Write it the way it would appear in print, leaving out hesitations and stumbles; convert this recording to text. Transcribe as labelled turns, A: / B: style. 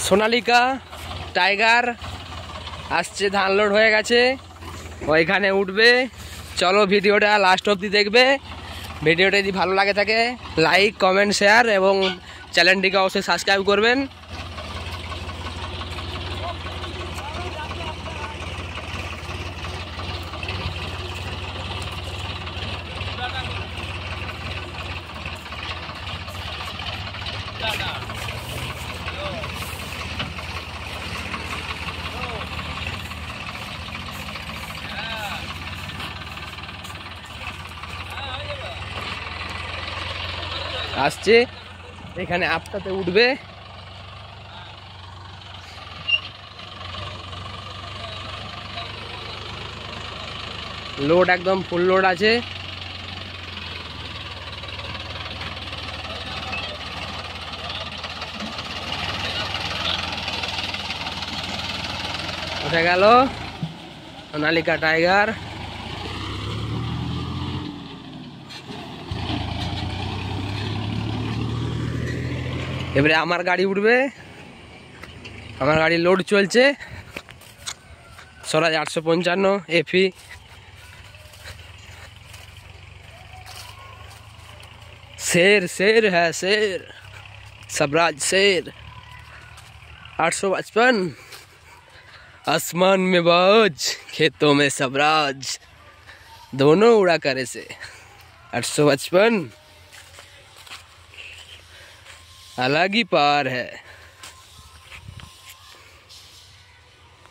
A: Sonalika tiger আসছে, ধান load হয়ে গেছে, ওইখানে উঠবে। চলো ভিডিওটা লাস্ট অবধি দেখবে। ভিডিওটা যদি ভালো লাগে থাকে লাইক কমেন্ট শেয়ার এবং চ্যানেলটিকে অবশ্যই সাবস্ক্রাইব করবেন। আসছে, এখানে আপটাতে উঠবে। লোড একদম ফুল লোড আছে। উঠে গেল সোনালিকা টাইগার। এবারে আমার গাড়ি উঠবে, আমার গাড়ি লোড চলছে स्वराज 855 एफी। शेर शेर है शेर, स्वराज शेर 855। आसमान में बाज, खेतों में स्वराज, दोनों उड़ा करे से 855 अलग ही पार है।